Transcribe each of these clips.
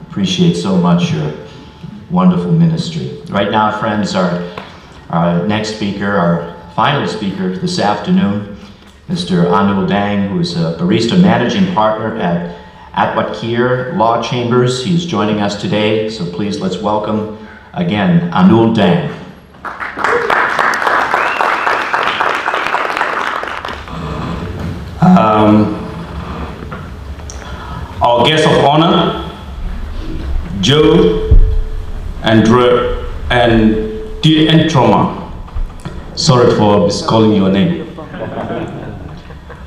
Appreciate so much your wonderful ministry. Right now, friends, our next speaker, our final speaker this afternoon, Mr. Anuol Deng, who is a barista managing partner at Awatkeer Law Chambers. He's joining us today, so please let's welcome again Anuol Deng. Our guest of honor, Joe and Trauma. Sorry for miscalling your name.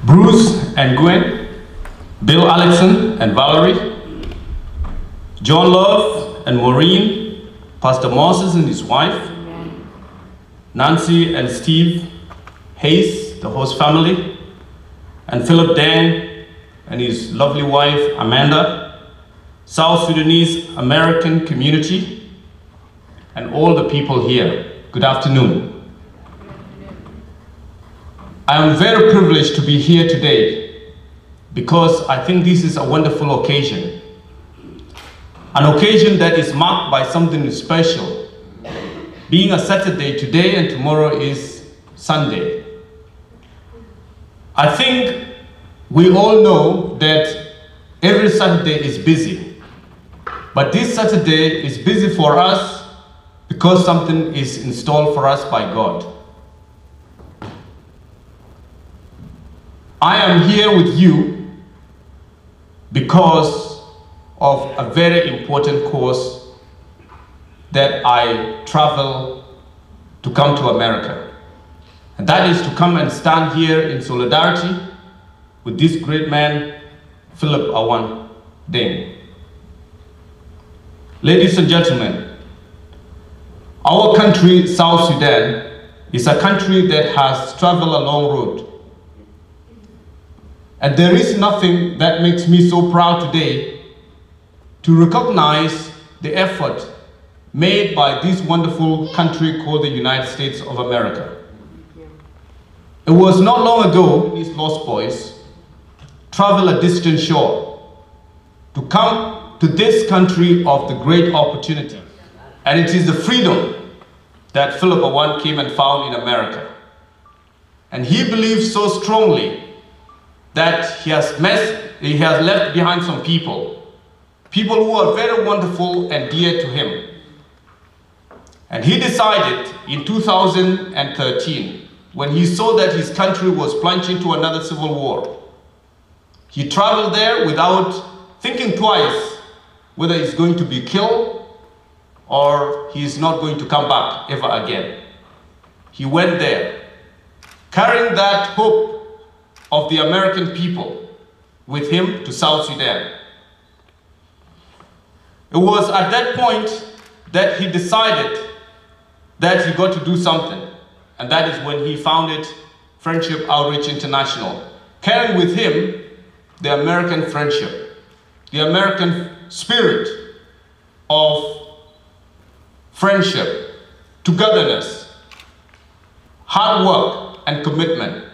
Bruce and Gwen, Bill Alexson and Valerie, John Love and Maureen, Pastor Moses and his wife, Nancy and Steve Hayes, the host family, and Philip Deng and his lovely wife, Amanda, South Sudanese American community, and all the people here. Good afternoon. I am very privileged to be here today because I think this is a wonderful occasion. An occasion that is marked by something special. Being a Saturday, today and tomorrow is Sunday. I think we all know that every Saturday is busy. But this Saturday is busy for us because something is installed for us by God. I am here with you because of a very important cause that I travel to come to America. And that is to come and stand here in solidarity with this great man, Philip Awan Deng. Ladies and gentlemen, our country, South Sudan, is a country that has traveled a long road. And there is nothing that makes me so proud today to recognize the effort made by this wonderful country called the United States of America. It was not long ago these lost boys traveled a distant shore to come to this country of the great opportunity. And it is the freedom that Philip Awan came and found in America. And he believes so strongly that he has left behind some people who are very wonderful and dear to him. And he decided in 2013, when he saw that his country was plunging to another civil war, he traveled there without thinking twice whether he's going to be killed or he's not going to come back ever again. He went there, carrying that hope of the American people with him to South Sudan. It was at that point that he decided that he got to do something. And that is when he founded Friendship Outreach International, carrying with him the American friendship, the American spirit of friendship, togetherness, hard work, and commitment.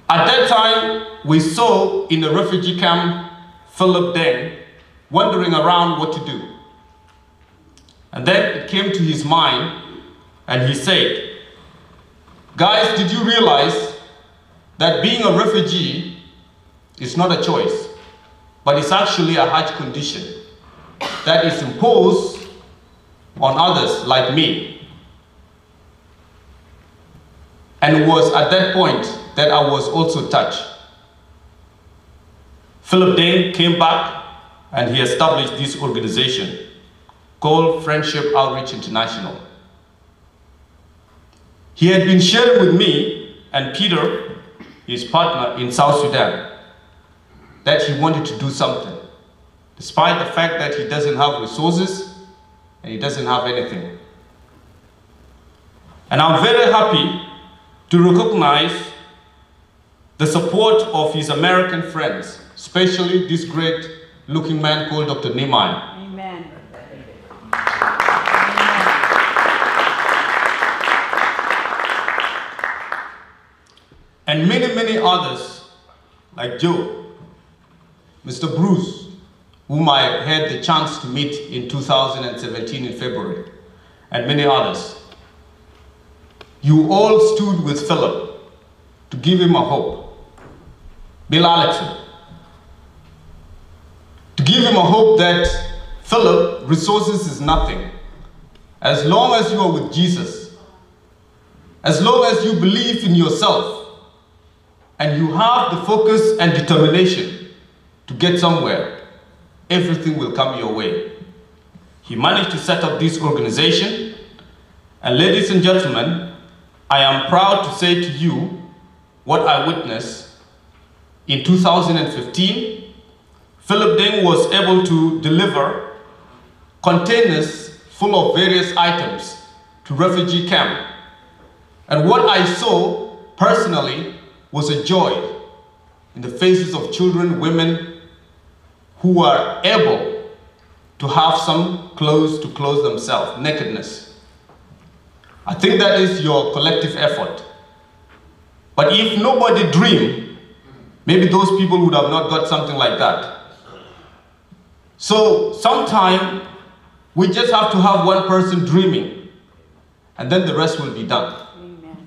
At that time, we saw in the refugee camp Philip Deng wandering around what to do. And then it came to his mind, and he said, guys, did you realize that being a refugee is not a choice, but it's actually a hard condition that is imposed on others like me? And it was at that point that I was also touched. Philip Deng came back and he established this organization called Friendship Outreach International. He had been sharing with me and Peter, his partner in South Sudan, that he wanted to do something, despite the fact that he doesn't have resources and he doesn't have anything. And I'm very happy to recognize the support of his American friends, especially this great looking man called Dr. Nehemiah. Amen. And many, many others, like Joe, Mr. Bruce, whom I had the chance to meet in 2017 in February, and many others. You all stood with Philip to give him a hope. Bill Alexson, to give him a hope that Philip, resources is nothing. As long as you are with Jesus, as long as you believe in yourself, and you have the focus and determination to get somewhere, everything will come your way. He managed to set up this organization, and ladies and gentlemen, I am proud to say to you what I witnessed. In 2015, Philip Deng was able to deliver containers full of various items to refugee camp. And what I saw personally was a joy in the faces of children, women who were able to have some clothes to clothe themselves, nakedness. I think that is your collective effort. But if nobody dreamed, maybe those people would have not got something like that. So sometimes we just have to have one person dreaming, and then the rest will be done. Amen.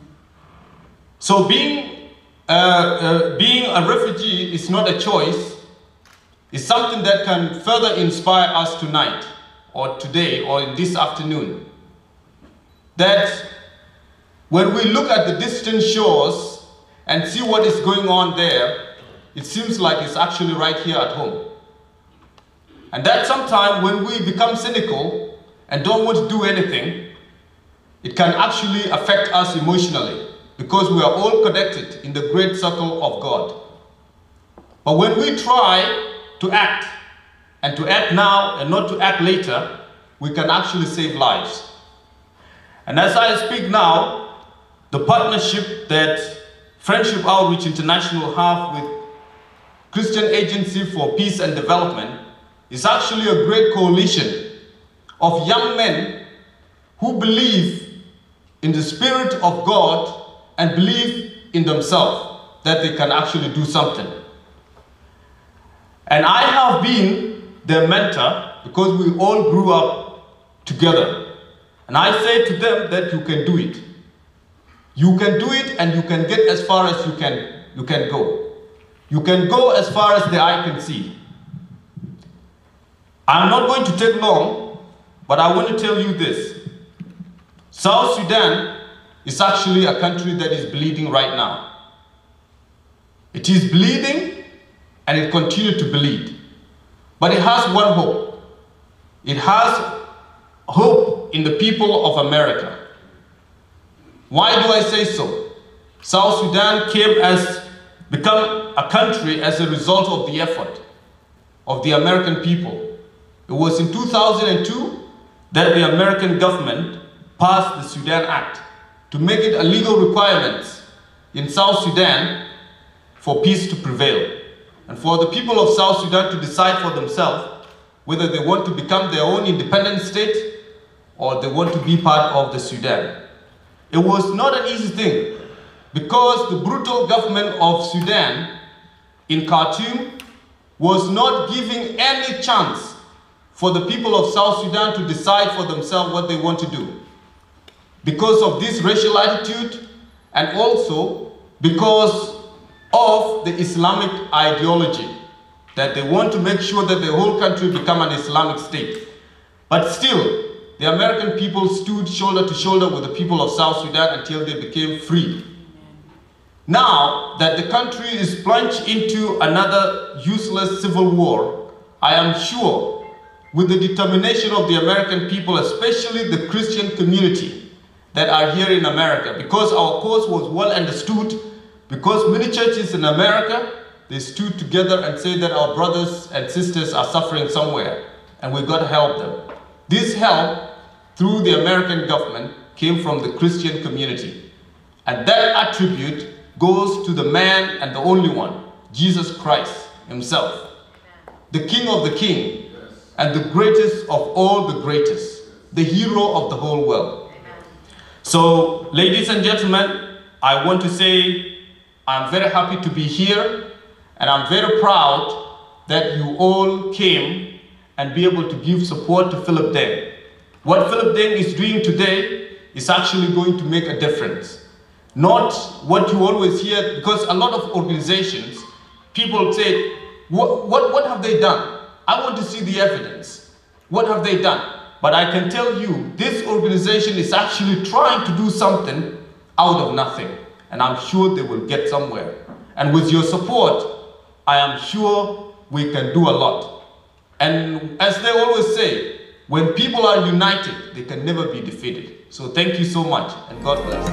So being a refugee is not a choice. It's something that can further inspire us tonight, or today, or in this afternoon. That when we look at the distant shores and see what is going on there, it seems like it's actually right here at home. And that sometimes when we become cynical and don't want to do anything, it can actually affect us emotionally, because we are all connected in the great circle of God. But when we try to act, and to act now and not to act later, we can actually save lives. And as I speak now, the partnership that Friendship Outreach International have with Christian Agency for Peace and Development is actually a great coalition of young men who believe in the Spirit of God and believe in themselves that they can actually do something. And I have been their mentor because we all grew up together. And I say to them that you can do it. You can do it, and you can get as far as you can go. You can go as far as the eye can see. I'm not going to take long, but I want to tell you this. South Sudan is actually a country that is bleeding right now. It is bleeding, and it continues to bleed. But it has one hope. It has hope in the people of America. Why do I say so? South Sudan become a country as a result of the effort of the American people. It was in 2002 that the American government passed the Sudan Act to make it a legal requirement in South Sudan for peace to prevail, and for the people of South Sudan to decide for themselves whether they want to become their own independent state or they want to be part of the Sudan. It was not an easy thing, because the brutal government of Sudan in Khartoum was not giving any chance for the people of South Sudan to decide for themselves what they want to do. Because of this racial attitude, and also because of the Islamic ideology, that they want to make sure that the whole country become an Islamic state. But still, the American people stood shoulder to shoulder with the people of South Sudan until they became free. Now that the country is plunged into another useless civil war, I am sure with the determination of the American people, especially the Christian community that are here in America, because our cause was well understood, because many churches in America, they stood together and said that our brothers and sisters are suffering somewhere and we've got to help them. This help through the American government came from the Christian community. And that attribute goes to the man and the only one, Jesus Christ himself, the King of the King, and the greatest of all the greatest, the hero of the whole world. So, ladies and gentlemen, I want to say I'm very happy to be here, and I'm very proud that you all came and be able to give support to Philip Deng. What Philip Deng is doing today is actually going to make a difference. Not what you always hear, because a lot of organizations, people say, what have they done? I want to see the evidence. What have they done? But I can tell you, this organization is actually trying to do something out of nothing. And I'm sure they will get somewhere. And with your support, I am sure we can do a lot. And as they always say, when people are united, they can never be defeated. So thank you so much, and God bless.